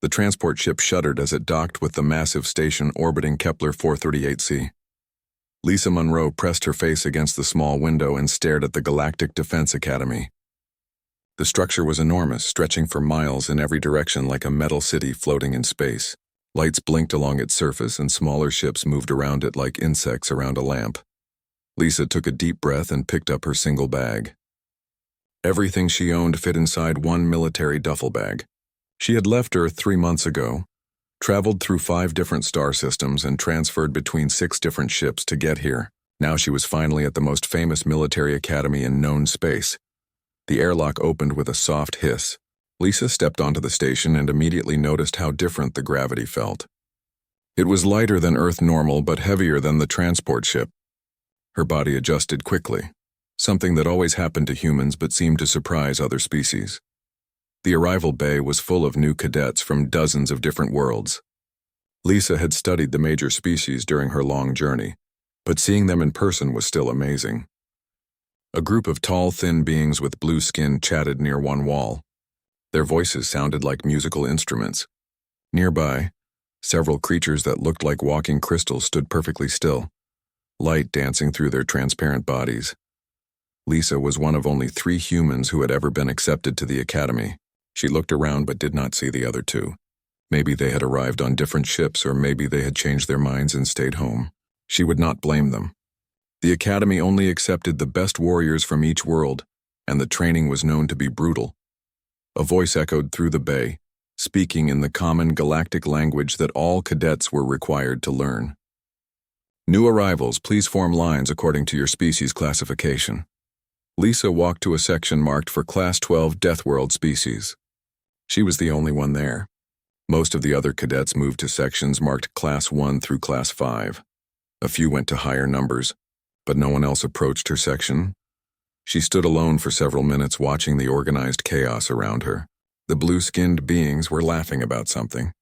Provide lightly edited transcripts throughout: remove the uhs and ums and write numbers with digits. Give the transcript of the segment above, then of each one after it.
The transport ship shuddered as it docked with the massive station orbiting Kepler 438c. Lisa Monroe pressed her face against the small window and stared at the Galactic Defense Academy. The structure was enormous, stretching for miles in every direction like a metal city floating in space. Lights blinked along its surface and smaller ships moved around it like insects around a lamp. Lisa took a deep breath and picked up her single bag. Everything she owned fit inside one military duffel bag. She had left Earth 3 months ago, traveled through 5 different star systems, and transferred between 6 different ships to get here. Now she was finally at the most famous military academy in known space. The airlock opened with a soft hiss. Lisa stepped onto the station and immediately noticed how different the gravity felt. It was lighter than Earth normal, but heavier than the transport ship. Her body adjusted quickly, something that always happened to humans but seemed to surprise other species. The arrival bay was full of new cadets from dozens of different worlds. Lisa had studied the major species during her long journey, but seeing them in person was still amazing. A group of tall, thin beings with blue skin chatted near one wall. Their voices sounded like musical instruments. Nearby, several creatures that looked like walking crystals stood perfectly still, light dancing through their transparent bodies. Lisa was one of only 3 humans who had ever been accepted to the academy. She looked around but did not see the other 2. Maybe they had arrived on different ships, or maybe they had changed their minds and stayed home. She would not blame them. The academy only accepted the best warriors from each world, and the training was known to be brutal. A voice echoed through the bay, speaking in the common galactic language that all cadets were required to learn. New arrivals, please form lines according to your species classification. Lisa walked to a section marked for Class 12 Deathworld species. She was the only one there. Most of the other cadets moved to sections marked Class 1 through Class 5. A few went to higher numbers, but no one else approached her section. She stood alone for several minutes watching the organized chaos around her. The blue-skinned beings were laughing about something.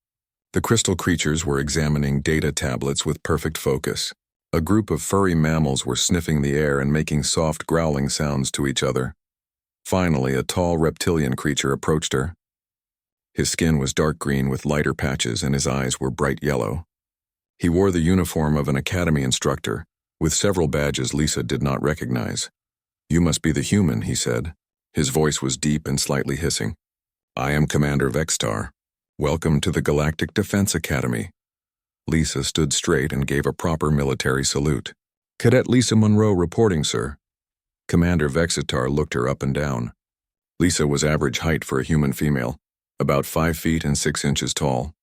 The crystal creatures were examining data tablets with perfect focus. A group of furry mammals were sniffing the air and making soft growling sounds to each other. Finally, a tall reptilian creature approached her. His skin was dark green with lighter patches and his eyes were bright yellow. He wore the uniform of an academy instructor, with several badges Lisa did not recognize. "You must be the human," he said. His voice was deep and slightly hissing. "I am Commander Vextar. Welcome to the Galactic Defense Academy." Lisa stood straight and gave a proper military salute. "Cadet Lisa Monroe reporting, sir." Commander Vextar looked her up and down. Lisa was average height for a human female, about 5 feet and 6 inches tall.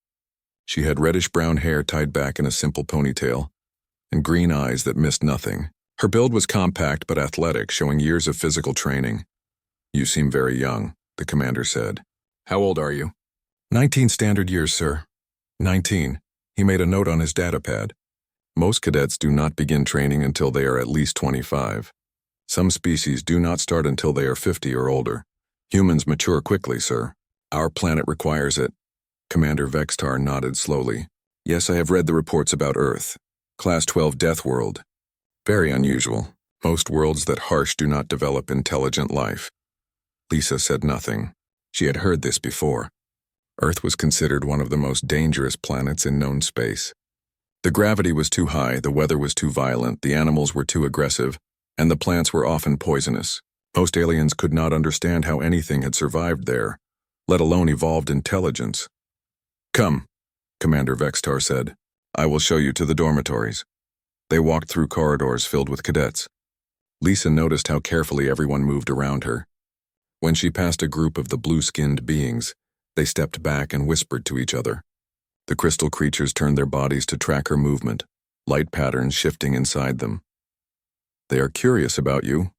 She had reddish-brown hair tied back in a simple ponytail, and green eyes that missed nothing. Her build was compact but athletic, showing years of physical training. "You seem very young," the commander said. "How old are you?" 19 standard years, sir." 19. He made a note on his datapad. Most cadets do not begin training until they are at least 25. Some species do not start until they are 50 or older. Humans mature quickly, sir. Our planet requires it. Commander Vextar nodded slowly. "Yes, I have read the reports about Earth. Class 12 Deathworld. Very unusual. Most worlds that harsh do not develop intelligent life." Lisa said nothing. She had heard this before. Earth was considered one of the most dangerous planets in known space. The gravity was too high, the weather was too violent, the animals were too aggressive, and the plants were often poisonous. Most aliens could not understand how anything had survived there, let alone evolved intelligence. "Come," Commander Vextar said. "I will show you to the dormitories." They walked through corridors filled with cadets. Lisa noticed how carefully everyone moved around her. When she passed a group of the blue-skinned beings, they stepped back and whispered to each other. The crystal creatures turned their bodies to track her movement, light patterns shifting inside them. "They are curious about you,"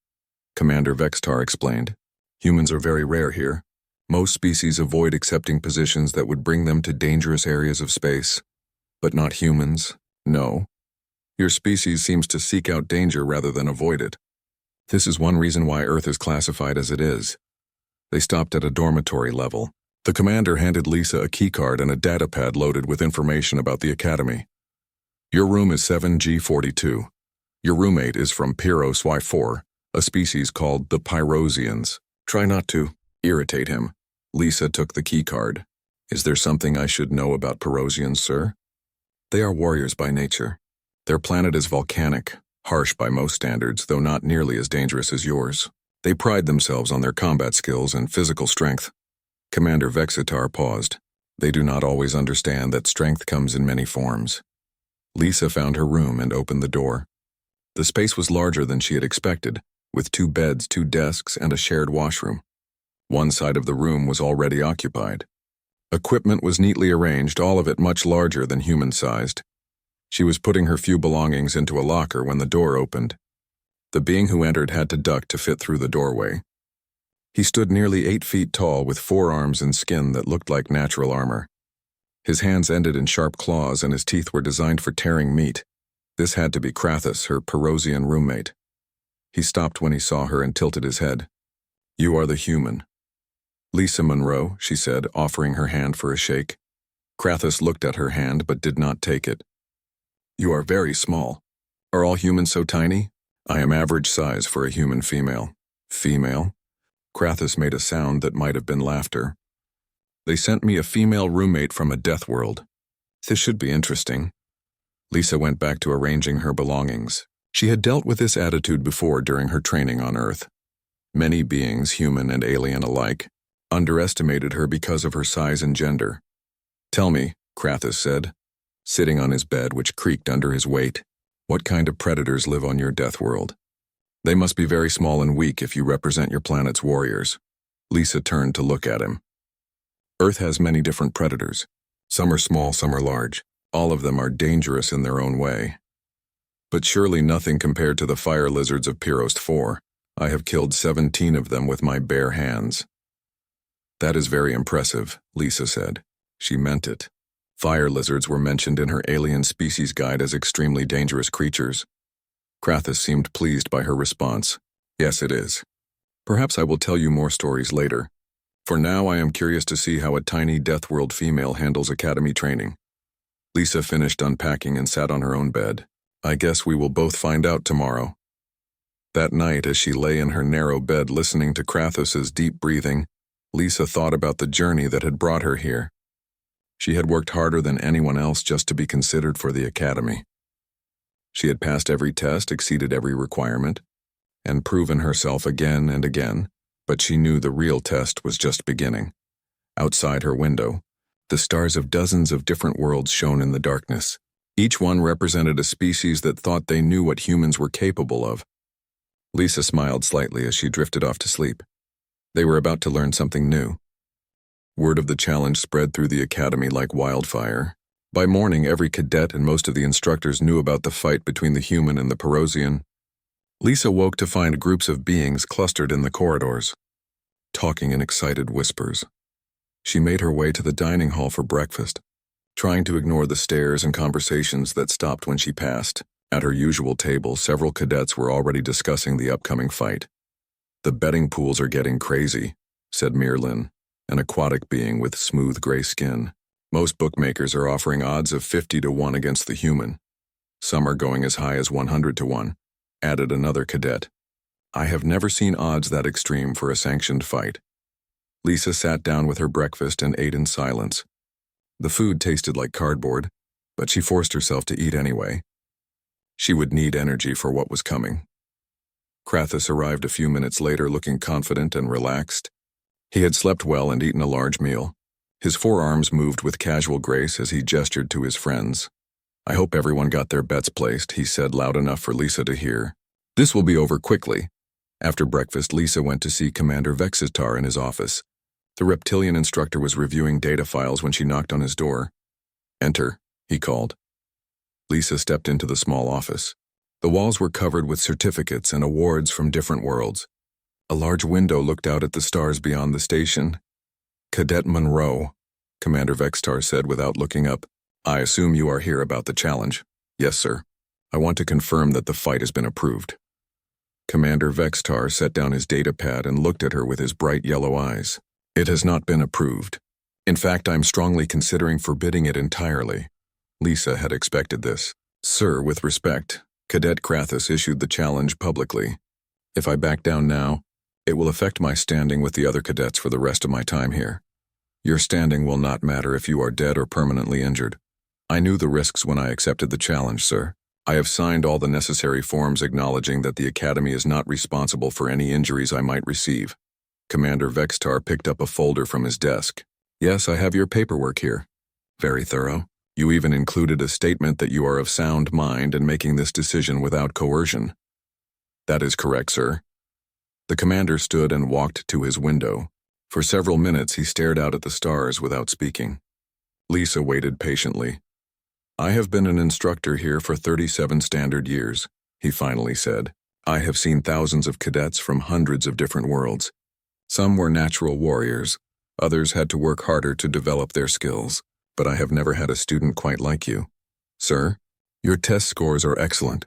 Commander Vextar explained. "Humans are very rare here. Most species avoid accepting positions that would bring them to dangerous areas of space. But not humans, no. Your species seems to seek out danger rather than avoid it. This is one reason why Earth is classified as it is." They stopped at a dormitory level. The commander handed Lisa a keycard and a datapad loaded with information about the academy. "Your room is 7G42. Your roommate is from Pyros Y4, a species called the Pyrosians. Try not to irritate him." Lisa took the keycard. Is there something I should know about Perosians, sir? They are warriors by nature. Their planet is volcanic, harsh by most standards, though not nearly as dangerous as yours. They pride themselves on their combat skills and physical strength. Commander Vexitar paused. They do not always understand that strength comes in many forms. Lisa found her room and opened the door. The space was larger than she had expected, with 2 beds, 2 desks, and a shared washroom. One side of the room was already occupied. Equipment was neatly arranged, all of it much larger than human-sized. She was putting her few belongings into a locker when the door opened. The being who entered had to duck to fit through the doorway. He stood nearly 8 feet tall with 4 arms and skin that looked like natural armor. His hands ended in sharp claws and his teeth were designed for tearing meat. This had to be Krathus, her Perosian roommate. He stopped when he saw her and tilted his head. "You are the human." "Lisa Monroe," she said, offering her hand for a shake. Krathus looked at her hand but did not take it. "You are very small. Are all humans so tiny?" "I am average size for a human female." "Female?" Krathus made a sound that might have been laughter. "They sent me a female roommate from a Deathworld. This should be interesting." Lisa went back to arranging her belongings. She had dealt with this attitude before during her training on Earth. Many beings, human and alien alike, underestimated her because of her size and gender. "Tell me," Krathus said, sitting on his bed which creaked under his weight, "what kind of predators live on your Deathworld? They must be very small and weak if you represent your planet's warriors." Lisa turned to look at him. "Earth has many different predators. Some are small, some are large. All of them are dangerous in their own way. But surely nothing compared to the fire lizards of Pyrost 4. I have killed 17 of them with my bare hands." "That is very impressive," Lisa said. She meant it. Fire lizards were mentioned in her alien species guide as extremely dangerous creatures. Krathus seemed pleased by her response. "Yes, it is. Perhaps I will tell you more stories later. For now, I am curious to see how a tiny Deathworld female handles academy training." Lisa finished unpacking and sat on her own bed. "I guess we will both find out tomorrow." That night, as she lay in her narrow bed listening to Krathus's deep breathing, Lisa thought about the journey that had brought her here. She had worked harder than anyone else just to be considered for the academy. She had passed every test, exceeded every requirement, and proven herself again and again, but she knew the real test was just beginning. Outside her window, the stars of dozens of different worlds shone in the darkness. Each one represented a species that thought they knew what humans were capable of. Lisa smiled slightly as she drifted off to sleep. They were about to learn something new. Word of the challenge spread through the academy like wildfire. By morning, every cadet and most of the instructors knew about the fight between the human and the Perosian. Lisa woke to find groups of beings clustered in the corridors, talking in excited whispers. She made her way to the dining hall for breakfast, trying to ignore the stares and conversations that stopped when she passed. At her usual table, several cadets were already discussing the upcoming fight. "The betting pools are getting crazy," said Mirlin, an aquatic being with smooth gray skin. "Most bookmakers are offering odds of 50 to 1 against the human. Some are going as high as 100 to 1, added another cadet. "I have never seen odds that extreme for a sanctioned fight." Lisa sat down with her breakfast and ate in silence. The food tasted like cardboard, but she forced herself to eat anyway. She would need energy for what was coming. Krathus arrived a few minutes later looking confident and relaxed. He had slept well and eaten a large meal. His forearms moved with casual grace as he gestured to his friends. "I hope everyone got their bets placed," he said loud enough for Lisa to hear. "This will be over quickly." After breakfast, Lisa went to see Commander Vexitar in his office. The reptilian instructor was reviewing data files when she knocked on his door. "Enter," he called. Lisa stepped into the small office. The walls were covered with certificates and awards from different worlds. A large window looked out at the stars beyond the station. "Cadet Monroe," Commander Vexitar said without looking up. "I assume you are here about the challenge." "Yes, sir. I want to confirm that the fight has been approved." Commander Vexitar set down his data pad and looked at her with his bright yellow eyes. "It has not been approved. In fact, I'm strongly considering forbidding it entirely." Lisa had expected this. "Sir, with respect, Cadet Krathus issued the challenge publicly. If I back down now, it will affect my standing with the other cadets for the rest of my time here." Your standing will not matter if you are dead or permanently injured. I knew the risks when I accepted the challenge, sir. I have signed all the necessary forms acknowledging that the Academy is not responsible for any injuries I might receive. Commander Vextar picked up a folder from his desk. Yes, I have your paperwork here. Very thorough. You even included a statement that you are of sound mind and making this decision without coercion. That is correct, sir. The commander stood and walked to his window. For several minutes he stared out at the stars without speaking. Lisa waited patiently. I have been an instructor here for 37 standard years, he finally said. I have seen thousands of cadets from hundreds of different worlds. Some were natural warriors, others had to work harder to develop their skills, but I have never had a student quite like you. Sir, your test scores are excellent.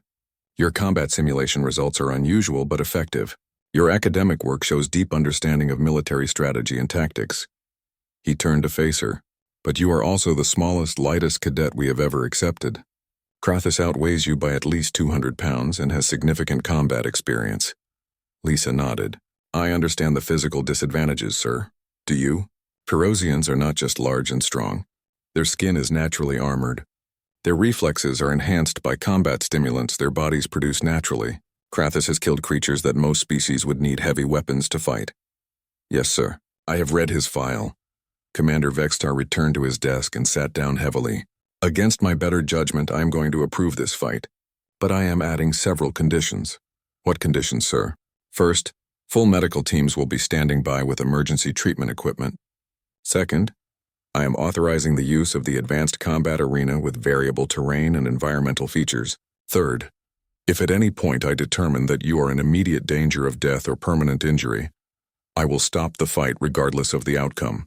Your combat simulation results are unusual but effective. Your academic work shows deep understanding of military strategy and tactics. He turned to face her. But you are also the smallest, lightest cadet we have ever accepted. Krathus outweighs you by at least 200 pounds and has significant combat experience. Lisa nodded. I understand the physical disadvantages, sir. Do you? Perosians are not just large and strong. Their skin is naturally armored. Their reflexes are enhanced by combat stimulants their bodies produce naturally. Krathus has killed creatures that most species would need heavy weapons to fight. Yes, sir. I have read his file. Commander Vextar returned to his desk and sat down heavily. Against my better judgment, I am going to approve this fight. But I am adding several conditions. What conditions, sir? First, full medical teams will be standing by with emergency treatment equipment. Second, I am authorizing the use of the advanced combat arena with variable terrain and environmental features. Third, if at any point I determine that you are in immediate danger of death or permanent injury, I will stop the fight regardless of the outcome.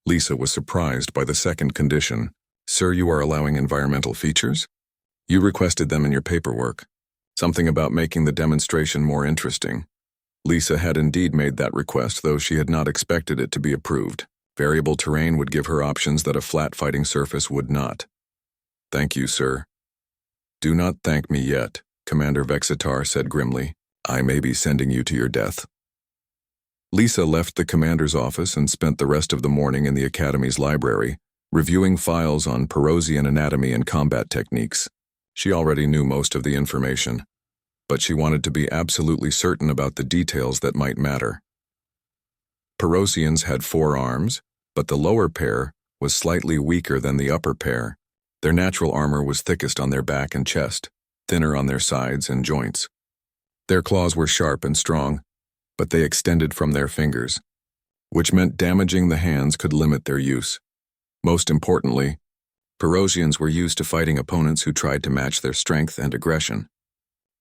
Lisa was surprised by the second condition. Sir, you are allowing environmental features? You requested them in your paperwork. Something about making the demonstration more interesting. Lisa had indeed made that request, though she had not expected it to be approved. Variable terrain would give her options that a flat fighting surface would not. Thank you, sir. Do not thank me yet, Commander Vexatar said grimly. I may be sending you to your death. Lisa left the commander's office and spent the rest of the morning in the Academy's library, reviewing files on Perosian anatomy and combat techniques. She already knew most of the information, but she wanted to be absolutely certain about the details that might matter. Perosians had 4 arms, but the lower pair was slightly weaker than the upper pair. Their natural armor was thickest on their back and chest, thinner on their sides and joints. Their claws were sharp and strong, but they extended from their fingers, which meant damaging the hands could limit their use. Most importantly, Perosians were used to fighting opponents who tried to match their strength and aggression.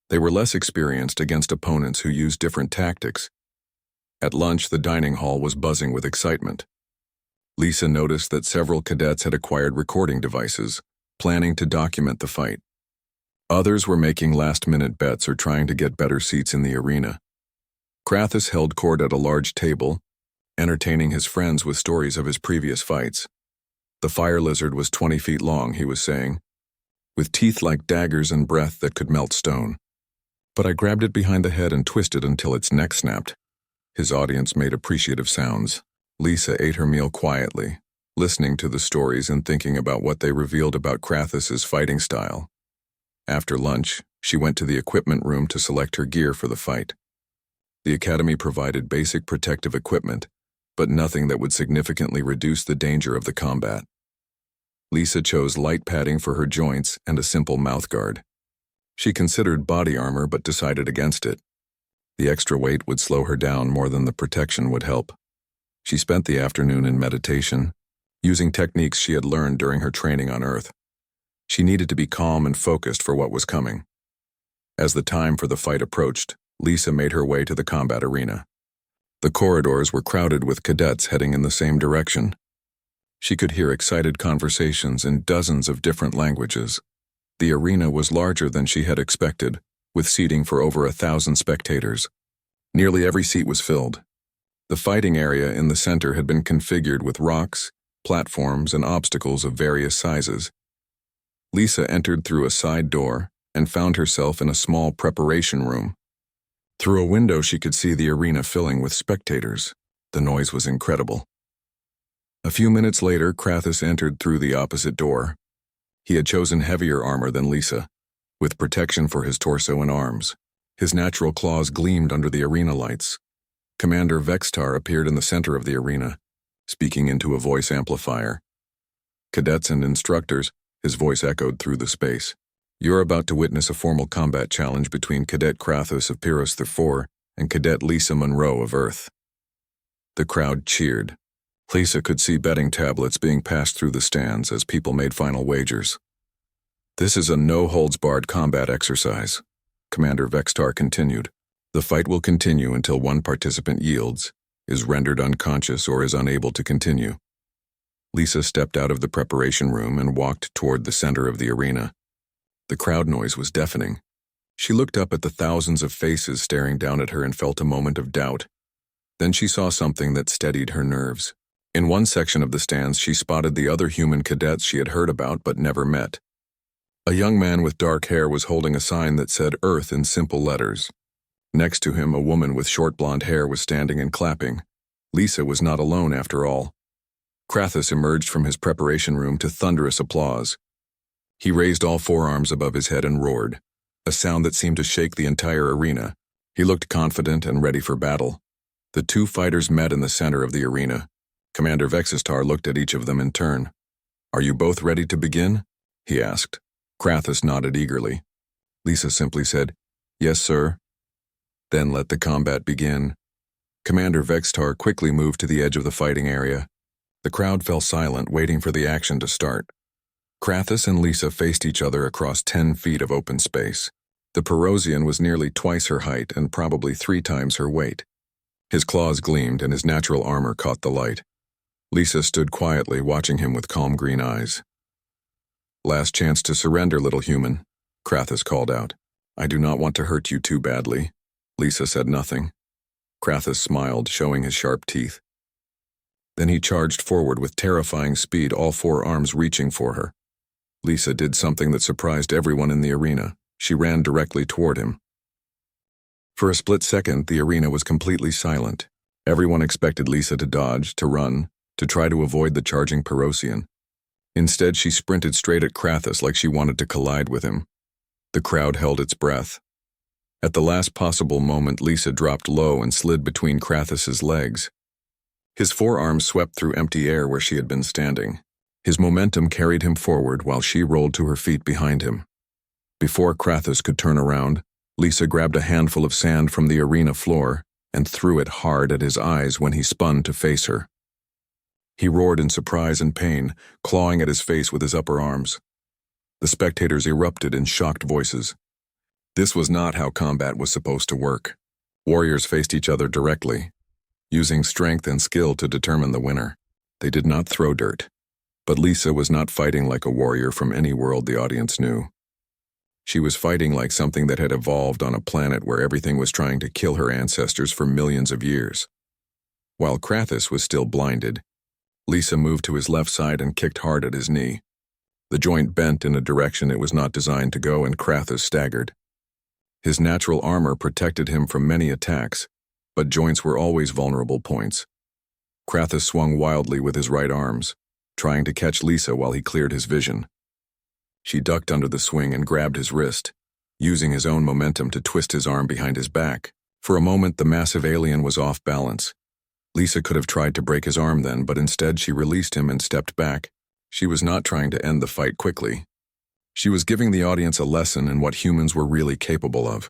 They were less experienced against opponents who used different tactics. At lunch, the dining hall was buzzing with excitement. Lisa noticed that several cadets had acquired recording devices, planning to document the fight. Others were making last-minute bets or trying to get better seats in the arena. Krathus held court at a large table, entertaining his friends with stories of his previous fights. The fire lizard was 20 feet long, he was saying, with teeth like daggers and breath that could melt stone. But I grabbed it behind the head and twisted until its neck snapped. His audience made appreciative sounds. Lisa ate her meal quietly, listening to the stories and thinking about what they revealed about Krathus's fighting style. After lunch, she went to the equipment room to select her gear for the fight. The Academy provided basic protective equipment, but nothing that would significantly reduce the danger of the combat. Lisa chose light padding for her joints and a simple mouthguard. She considered body armor but decided against it. The extra weight would slow her down more than the protection would help. She spent the afternoon in meditation, using techniques she had learned during her training on Earth. She needed to be calm and focused for what was coming. As the time for the fight approached, Lisa made her way to the combat arena. The corridors were crowded with cadets heading in the same direction. She could hear excited conversations in dozens of different languages. The arena was larger than she had expected, with seating for over 1,000 spectators. Nearly every seat was filled. The fighting area in the center had been configured with rocks, platforms, and obstacles of various sizes. Lisa entered through a side door and found herself in a small preparation room. Through a window she could see the arena filling with spectators. The noise was incredible. A few minutes later, Krathus entered through the opposite door. He had chosen heavier armor than Lisa, with protection for his torso and arms. His natural claws gleamed under the arena lights. Commander Vextar appeared in the center of the arena, speaking into a voice amplifier. Cadets and instructors, his voice echoed through the space. You're about to witness a formal combat challenge between Cadet Krathus of Pyros IV and Cadet Lisa Monroe of Earth. The crowd cheered. Lisa could see betting tablets being passed through the stands as people made final wagers. This is a no-holds-barred combat exercise, Commander Vextar continued. The fight will continue until one participant yields, is rendered unconscious, or is unable to continue. Lisa stepped out of the preparation room and walked toward the center of the arena. The crowd noise was deafening. She looked up at the thousands of faces staring down at her and felt a moment of doubt. Then she saw something that steadied her nerves. In one section of the stands, she spotted the other human cadets she had heard about but never met. A young man with dark hair was holding a sign that said Earth in simple letters. Next to him, a woman with short blonde hair was standing and clapping. Lisa was not alone after all. Krathus emerged from his preparation room to thunderous applause. He raised all four arms above his head and roared, a sound that seemed to shake the entire arena. He looked confident and ready for battle. The two fighters met in the center of the arena. Commander Vexistar looked at each of them in turn. Are you both ready to begin? He asked. Krathus nodded eagerly. Lisa simply said, Yes, sir. Then let the combat begin. Commander Vextar quickly moved to the edge of the fighting area. The crowd fell silent, waiting for the action to start. Krathus and Lisa faced each other across 10 feet of open space. The Perosian was nearly twice her height and probably 3 times her weight. His claws gleamed and his natural armor caught the light. Lisa stood quietly, watching him with calm green eyes. Last chance to surrender, little human, Krathus called out. I do not want to hurt you too badly. Lisa said nothing. Krathus smiled, showing his sharp teeth. Then he charged forward with terrifying speed, all 4 arms reaching for her. Lisa did something that surprised everyone in the arena. She ran directly toward him. For a split second, the arena was completely silent. Everyone expected Lisa to dodge, to run, to try to avoid the charging Perosian. Instead, she sprinted straight at Krathus like she wanted to collide with him. The crowd held its breath. At the last possible moment, Lisa dropped low and slid between Krathus's legs. His forearms swept through empty air where she had been standing. His momentum carried him forward while she rolled to her feet behind him. Before Krathus could turn around, Lisa grabbed a handful of sand from the arena floor and threw it hard at his eyes when he spun to face her. He roared in surprise and pain, clawing at his face with his upper arms. The spectators erupted in shocked voices. This was not how combat was supposed to work. Warriors faced each other directly, using strength and skill to determine the winner. They did not throw dirt. But Lisa was not fighting like a warrior from any world the audience knew. She was fighting like something that had evolved on a planet where everything was trying to kill her ancestors for millions of years. While Krathus was still blinded, Lisa moved to his left side and kicked hard at his knee. The joint bent in a direction it was not designed to go, and Krathus staggered. His natural armor protected him from many attacks, but joints were always vulnerable points. Krathus swung wildly with his right arms, trying to catch Lisa while he cleared his vision. She ducked under the swing and grabbed his wrist, using his own momentum to twist his arm behind his back. For a moment, the massive alien was off balance. Lisa could have tried to break his arm then, but instead she released him and stepped back. She was not trying to end the fight quickly. She was giving the audience a lesson in what humans were really capable of.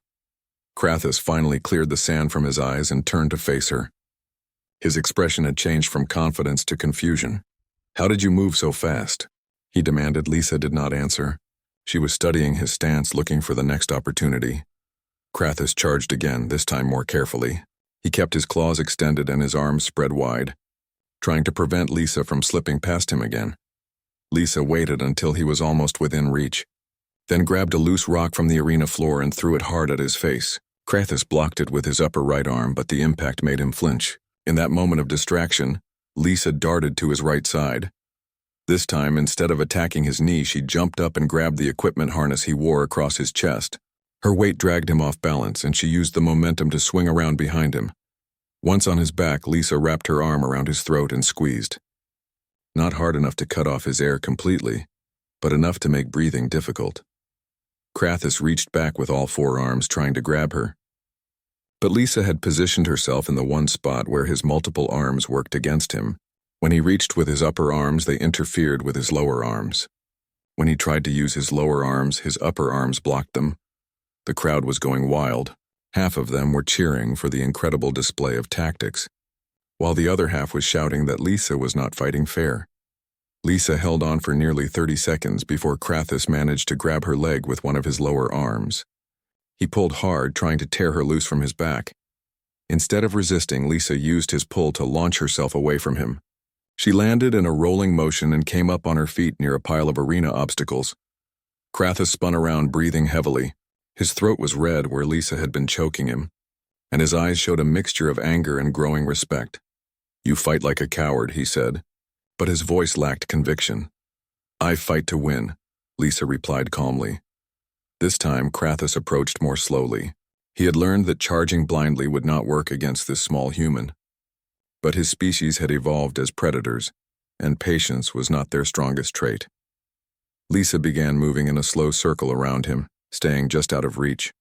Krathus finally cleared the sand from his eyes and turned to face her. His expression had changed from confidence to confusion. How did you move so fast? He demanded. Lisa did not answer. She was studying his stance, looking for the next opportunity. Krathus charged again, this time more carefully. He kept his claws extended and his arms spread wide, trying to prevent Lisa from slipping past him again. Lisa waited until he was almost within reach, then grabbed a loose rock from the arena floor and threw it hard at his face. Krathus blocked it with his upper right arm, but the impact made him flinch. In that moment of distraction, Lisa darted to his right side. This time, instead of attacking his knee, she jumped up and grabbed the equipment harness he wore across his chest. Her weight dragged him off balance, and she used the momentum to swing around behind him. Once on his back, Lisa wrapped her arm around his throat and squeezed. not hard enough to cut off his air completely, but enough to make breathing difficult. Krathus reached back with all four arms trying to grab her. But Lisa had positioned herself in the one spot where his multiple arms worked against him. When he reached with his upper arms, they interfered with his lower arms. When he tried to use his lower arms, his upper arms blocked them. The crowd was going wild. Half of them were cheering for the incredible display of tactics, while the other half was shouting that Lisa was not fighting fair. Lisa held on for nearly 30 seconds before Krathus managed to grab her leg with one of his lower arms. He pulled hard, trying to tear her loose from his back. Instead of resisting, Lisa used his pull to launch herself away from him. She landed in a rolling motion and came up on her feet near a pile of arena obstacles. Krathus spun around, breathing heavily. His throat was red where Lisa had been choking him, and his eyes showed a mixture of anger and growing respect. "You fight like a coward," he said, but his voice lacked conviction. "I fight to win," Lisa replied calmly. This time, Krathus approached more slowly. He had learned that charging blindly would not work against this small human. But his species had evolved as predators, and patience was not their strongest trait. Lisa began moving in a slow circle around him, staying just out of reach.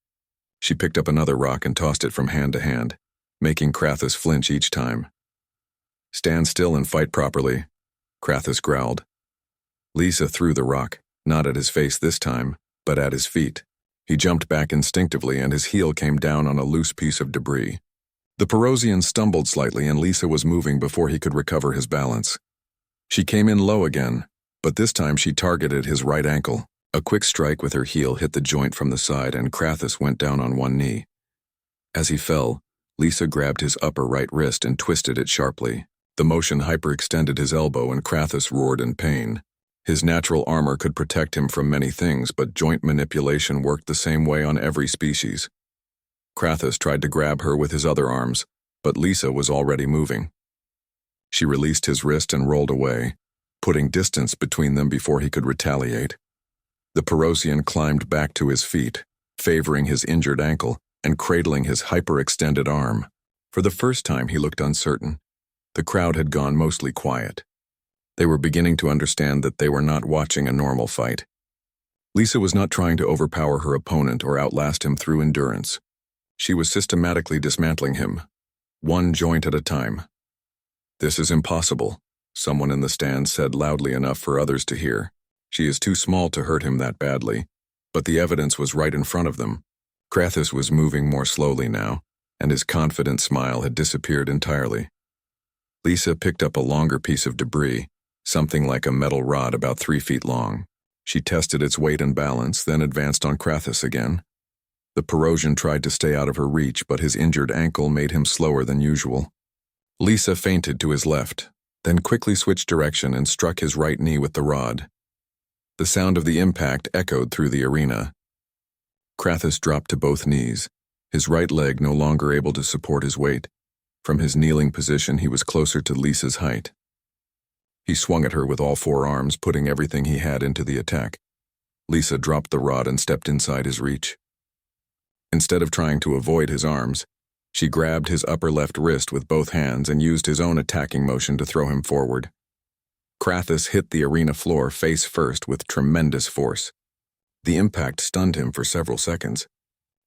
She picked up another rock and tossed it from hand to hand, making Krathus flinch each time. "Stand still and fight properly," Krathus growled. Lisa threw the rock, not at his face this time, but at his feet. He jumped back instinctively and his heel came down on a loose piece of debris. The Perosian stumbled slightly and Lisa was moving before he could recover his balance. She came in low again, but this time she targeted his right ankle. A quick strike with her heel hit the joint from the side and Krathus went down on one knee. As he fell, Lisa grabbed his upper right wrist and twisted it sharply. The motion hyperextended his elbow and Krathus roared in pain. His natural armor could protect him from many things, but joint manipulation worked the same way on every species. Krathus tried to grab her with his other arms, but Lisa was already moving. She released his wrist and rolled away, putting distance between them before he could retaliate. The Perosian climbed back to his feet, favoring his injured ankle and cradling his hyperextended arm. For the first time, he looked uncertain. The crowd had gone mostly quiet. They were beginning to understand that they were not watching a normal fight. Lisa was not trying to overpower her opponent or outlast him through endurance. She was systematically dismantling him, one joint at a time. "This is impossible," someone in the stand said loudly enough for others to hear. "She is too small to hurt him that badly." But the evidence was right in front of them. Krathus was moving more slowly now, and his confident smile had disappeared entirely. Lisa picked up a longer piece of debris, something like a metal rod about 3 feet long. She tested its weight and balance, then advanced on Krathus again. The Perosian tried to stay out of her reach, but his injured ankle made him slower than usual. Lisa feinted to his left, then quickly switched direction and struck his right knee with the rod. The sound of the impact echoed through the arena. Krathus dropped to both knees, his right leg no longer able to support his weight. From his kneeling position, he was closer to Lisa's height. He swung at her with all four arms, putting everything he had into the attack. Lisa dropped the rod and stepped inside his reach. Instead of trying to avoid his arms, she grabbed his upper left wrist with both hands and used his own attacking motion to throw him forward. Krathus hit the arena floor face first with tremendous force. The impact stunned him for several seconds,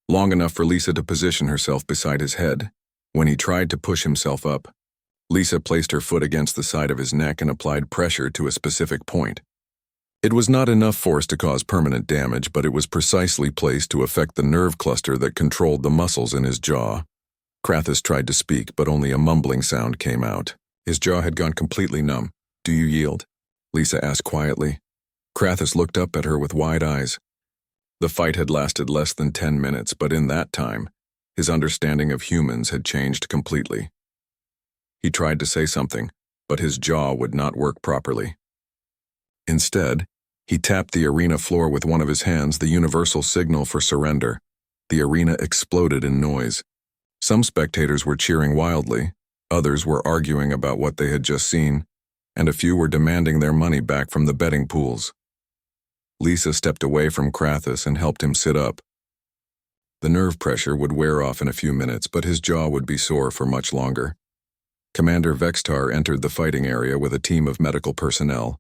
long enough for Lisa to position herself beside his head. When he tried to push himself up, Lisa placed her foot against the side of his neck and applied pressure to a specific point. It was not enough force to cause permanent damage, but it was precisely placed to affect the nerve cluster that controlled the muscles in his jaw. Krathus tried to speak, but only a mumbling sound came out. His jaw had gone completely numb. "Do you yield?" Lisa asked quietly. Krathus looked up at her with wide eyes. The fight had lasted less than 10 minutes, but in that time, his understanding of humans had changed completely. He tried to say something, but his jaw would not work properly. Instead, he tapped the arena floor with one of his hands, the universal signal for surrender. The arena exploded in noise. Some spectators were cheering wildly, others were arguing about what they had just seen, and a few were demanding their money back from the betting pools. Lisa stepped away from Krathus and helped him sit up. The nerve pressure would wear off in a few minutes, but his jaw would be sore for much longer. Commander Vextar entered the fighting area with a team of medical personnel.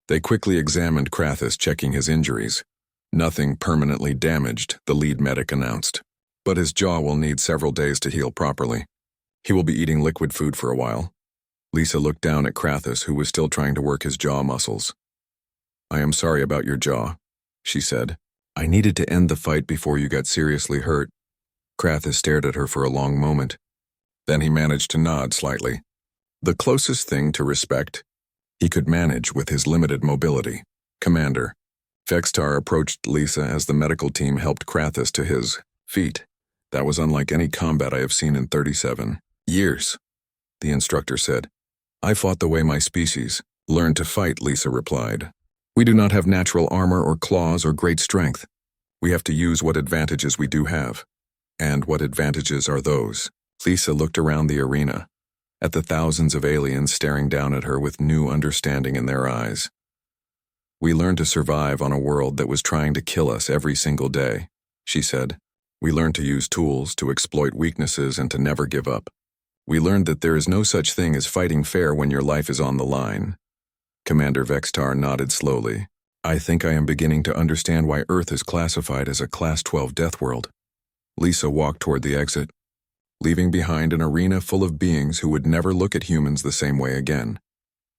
They quickly examined Krathus, checking his injuries. Nothing permanently damaged, the lead medic announced. But his jaw will need several days to heal properly. He will be eating liquid food for a while. Lisa looked down at Krathus, who was still trying to work his jaw muscles. "I am sorry about your jaw," she said. "I needed to end the fight before you got seriously hurt." Krathus stared at her for a long moment. Then he managed to nod slightly. The closest thing to respect he could manage with his limited mobility. "Commander." Vextar approached Lisa as the medical team helped Krathus to his feet. "That was unlike any combat I have seen in 37 years, the instructor said. "I fought the way my species learned to fight," Lisa replied. "We do not have natural armor or claws or great strength. We have to use what advantages we do have." "And what advantages are those?" Lisa looked around the arena, at the thousands of aliens staring down at her with new understanding in their eyes. "We learned to survive on a world that was trying to kill us every single day," she said. "We learned to use tools, to exploit weaknesses, and to never give up. We learned that there is no such thing as fighting fair when your life is on the line." Commander Vextar nodded slowly. "I think I am beginning to understand why Earth is classified as a Class 12 Deathworld." Lisa walked toward the exit, leaving behind an arena full of beings who would never look at humans the same way again.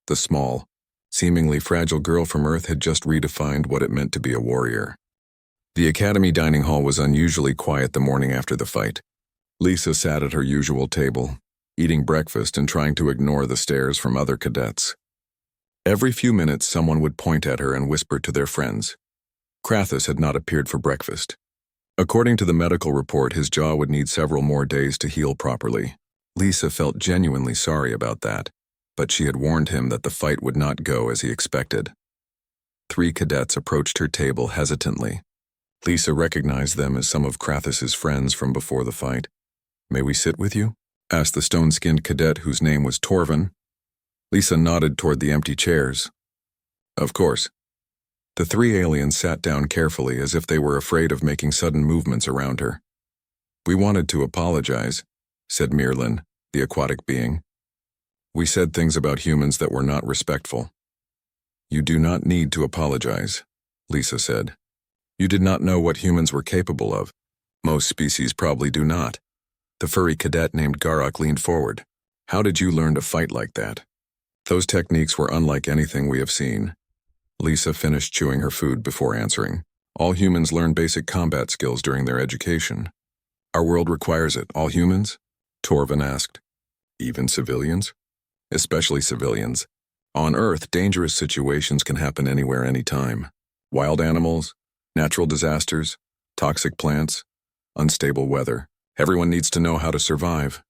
The small, seemingly fragile girl from Earth had just redefined what it meant to be a warrior. The Academy dining hall was unusually quiet the morning after the fight. Lisa sat at her usual table, eating breakfast and trying to ignore the stares from other cadets. Every few minutes, someone would point at her and whisper to their friends. Krathus had not appeared for breakfast. According to the medical report, his jaw would need several more days to heal properly. Lisa felt genuinely sorry about that, but she had warned him that the fight would not go as he expected. 3 cadets approached her table hesitantly. Lisa recognized them as some of Krathus's friends from before the fight. "May we sit with you?" asked the stone-skinned cadet whose name was Torvin. Lisa nodded toward the empty chairs. "Of course." The 3 aliens sat down carefully, as if they were afraid of making sudden movements around her. "We wanted to apologize," said Mirlin, the aquatic being. "We said things about humans that were not respectful." "You do not need to apologize," Lisa said. "You did not know what humans were capable of. Most species probably do not." The furry cadet named Garok leaned forward. "How did you learn to fight like that?" "Those techniques were unlike anything we have seen." Lisa finished chewing her food before answering. "All humans learn basic combat skills during their education." "Our world requires it. All humans?" Torvin asked. "Even civilians?" "Especially civilians. On Earth, dangerous situations can happen anywhere, anytime. Wild animals, natural disasters, toxic plants, unstable weather. Everyone needs to know how to survive."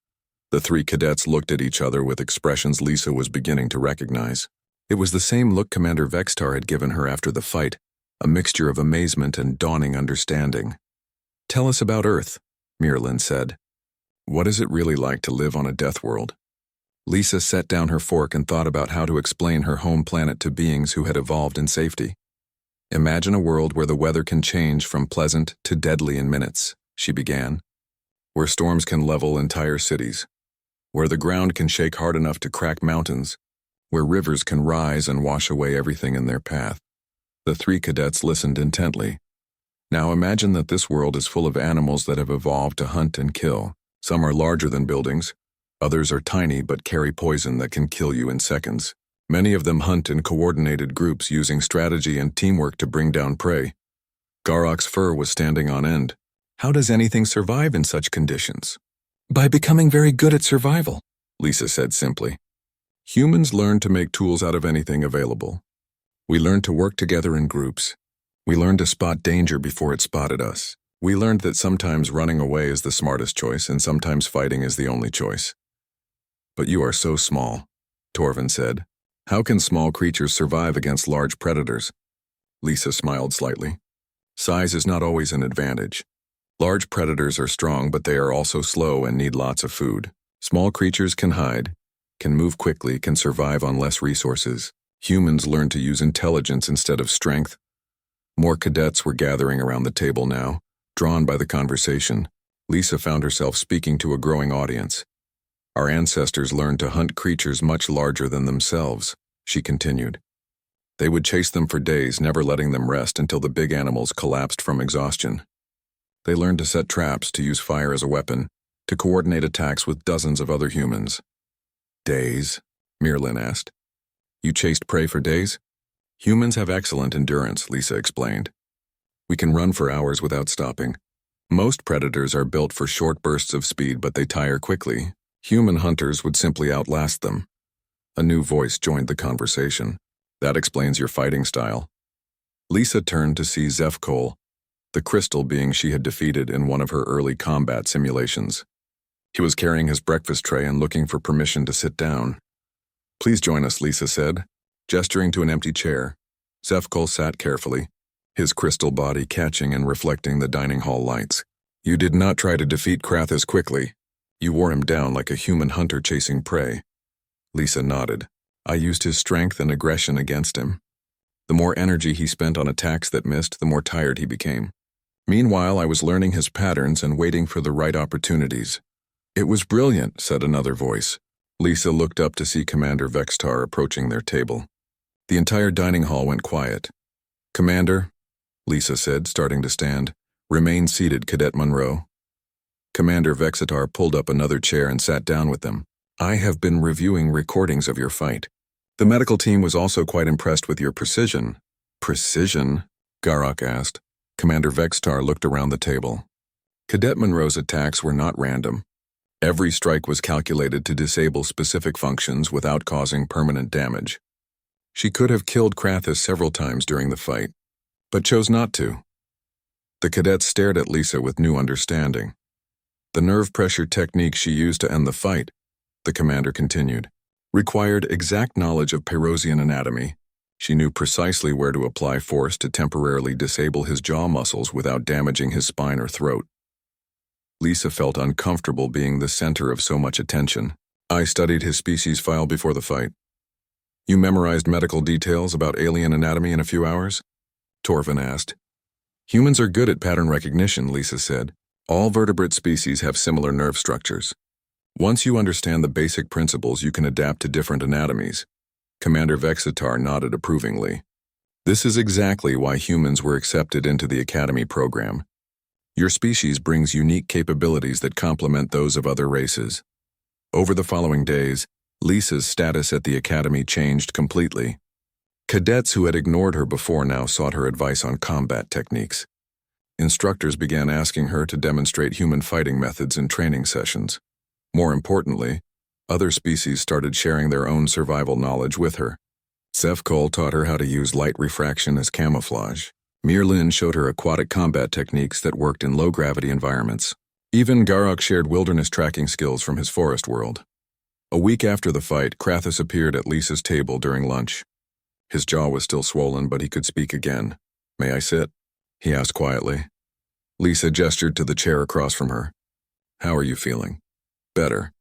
The 3 cadets looked at each other with expressions Lisa was beginning to recognize. It was the same look Commander Vextar had given her after the fight, a mixture of amazement and dawning understanding. "Tell us about Earth," Mirlin said. "What is it really like to live on a death world?" Lisa set down her fork and thought about how to explain her home planet to beings who had evolved in safety. "Imagine a world where the weather can change from pleasant to deadly in minutes," she began. "Where storms can level entire cities. Where the ground can shake hard enough to crack mountains. Where rivers can rise and wash away everything in their path." The 3 cadets listened intently. "Now imagine that this world is full of animals that have evolved to hunt and kill. Some are larger than buildings. Others are tiny but carry poison that can kill you in seconds. Many of them hunt in coordinated groups, using strategy and teamwork to bring down prey." Garok's fur was standing on end. "How does anything survive in such conditions?" "By becoming very good at survival," Lisa said simply. "Humans learn to make tools out of anything available. We learned to work together in groups. We learned to spot danger before it spotted us. We learned that sometimes running away is the smartest choice and sometimes fighting is the only choice." "But you are so small," Torvin said. "How can small creatures survive against large predators?" Lisa smiled slightly. "Size is not always an advantage. Large predators are strong, but they are also slow and need lots of food. Small creatures can hide, can move quickly, can survive on less resources. Humans learn to use intelligence instead of strength." More cadets were gathering around the table now, drawn by the conversation. Lisa found herself speaking to a growing audience. Our ancestors learned to hunt creatures much larger than themselves, she continued. They would chase them for days, never letting them rest until the big animals collapsed from exhaustion. They learned to set traps, to use fire as a weapon, to coordinate attacks with dozens of other humans. Days? Mirlin asked. You chased prey for days? Humans have excellent endurance, Lisa explained. We can run for hours without stopping. Most predators are built for short bursts of speed, but they tire quickly. Human hunters would simply outlast them. A new voice joined the conversation. That explains your fighting style. Lisa turned to see HFY, the crystal being she had defeated in one of her early combat simulations. He was carrying his breakfast tray and looking for permission to sit down. Please join us, Lisa said, gesturing to an empty chair. HFY sat carefully, his crystal body catching and reflecting the dining hall lights. You did not try to defeat Krathus quickly. You wore him down like a human hunter chasing prey. Lisa nodded. I used his strength and aggression against him. The more energy he spent on attacks that missed, the more tired he became. Meanwhile, I was learning his patterns and waiting for the right opportunities. It was brilliant, said another voice. Lisa looked up to see Commander Vextar approaching their table. The entire dining hall went quiet. Commander, Lisa said, starting to stand, remain seated, Cadet Monroe. Commander Vextar pulled up another chair and sat down with them. I have been reviewing recordings of your fight. The medical team was also quite impressed with your precision. Precision? Garok asked. Commander Vextar looked around the table. Cadet Monroe's attacks were not random. Every strike was calculated to disable specific functions without causing permanent damage. She could have killed Krathus several times during the fight, but chose not to. The cadets stared at Lisa with new understanding. The nerve pressure technique she used to end the fight, the commander continued, required exact knowledge of Perosian anatomy. She knew precisely where to apply force to temporarily disable his jaw muscles without damaging his spine or throat. Lisa felt uncomfortable being the center of so much attention. I studied his species file before the fight. You memorized medical details about alien anatomy in a few hours? Torvin asked. Humans are good at pattern recognition, Lisa said. All vertebrate species have similar nerve structures. Once you understand the basic principles, you can adapt to different anatomies. Commander Vextar nodded approvingly. This is exactly why humans were accepted into the Academy program. Your species brings unique capabilities that complement those of other races. Over the following days, Lisa's status at the Academy changed completely. Cadets who had ignored her before now sought her advice on combat techniques. Instructors began asking her to demonstrate human fighting methods in training sessions. More importantly, other species started sharing their own survival knowledge with her. HFY taught her how to use light refraction as camouflage. Mirlin showed her aquatic combat techniques that worked in low-gravity environments. Even Garok shared wilderness tracking skills from his forest world. A week after the fight, Krathus appeared at Lisa's table during lunch. His jaw was still swollen, but he could speak again. May I sit? He asked quietly. Lisa gestured to the chair across from her. How are you feeling? Better.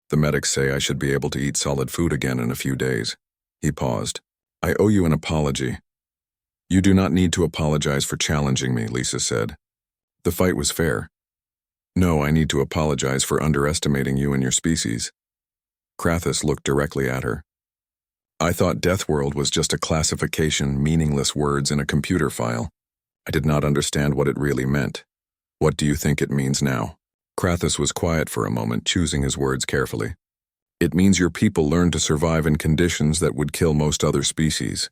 The medics say I should be able to eat solid food again in a few days. He paused. I owe you an apology. You do not need to apologize for challenging me, Lisa said. The fight was fair. No, I need to apologize for underestimating you and your species. Krathus looked directly at her. I thought Deathworld was just a classification, meaningless words in a computer file. I did not understand what it really meant. What do you think it means now? Krathus was quiet for a moment, choosing his words carefully. It means your people learned to survive in conditions that would kill most other species.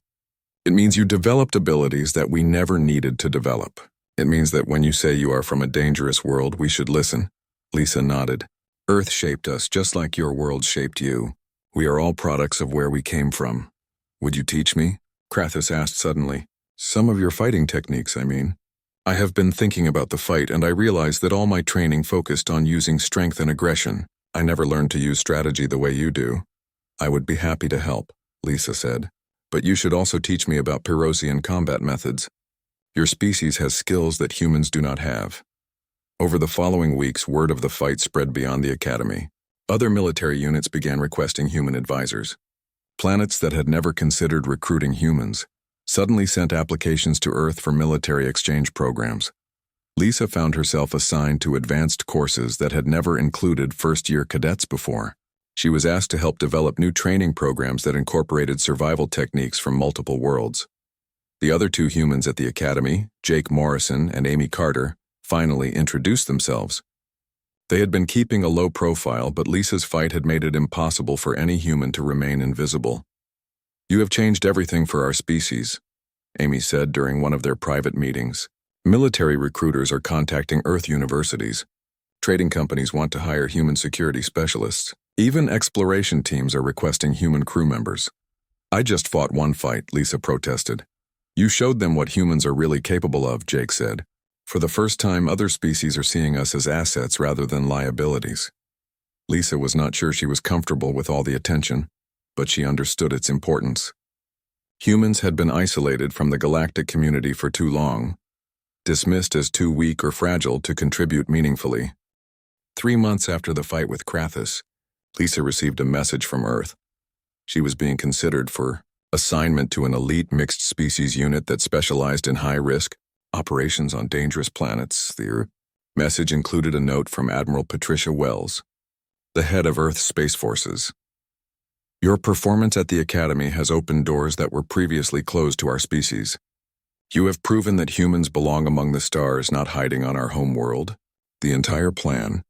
It means you developed abilities that we never needed to develop. It means that when you say you are from a dangerous world, we should listen. Lisa nodded. Earth shaped us just like your world shaped you. We are all products of where we came from. Would you teach me? Krathus asked suddenly. Some of your fighting techniques, I mean. I have been thinking about the fight, and I realized that all my training focused on using strength and aggression. I never learned to use strategy the way you do. I would be happy to help, Lisa said. But you should also teach me about Perosian combat methods. Your species has skills that humans do not have. Over the following weeks, word of the fight spread beyond the Academy. Other military units began requesting human advisors. Planets that had never considered recruiting humans suddenly sent applications to Earth for military exchange programs. Lisa found herself assigned to advanced courses that had never included first-year cadets before. She was asked to help develop new training programs that incorporated survival techniques from multiple worlds. The other two humans at the academy, Jake Morrison and Amy Carter, finally introduced themselves. They had been keeping a low profile, but Lisa's fight had made it impossible for any human to remain invisible. "You have changed everything for our species," Amy said during one of their private meetings. "Military recruiters are contacting Earth universities. Trading companies want to hire human security specialists. Even exploration teams are requesting human crew members." "I just fought one fight," Lisa protested. "You showed them what humans are really capable of," Jake said. "For the first time, other species are seeing us as assets rather than liabilities." Lisa was not sure she was comfortable with all the attention, but she understood its importance. Humans had been isolated from the galactic community for too long, dismissed as too weak or fragile to contribute meaningfully. 3 months after the fight with Krathus, Lisa received a message from Earth. She was being considered for assignment to an elite mixed species unit that specialized in high-risk operations on dangerous planets. The message included a note from Admiral Patricia Wells, the head of Earth's Space Forces. "Your performance at the Academy has opened doors that were previously closed to our species. You have proven that humans belong among the stars, not hiding on our home world. The entire plan,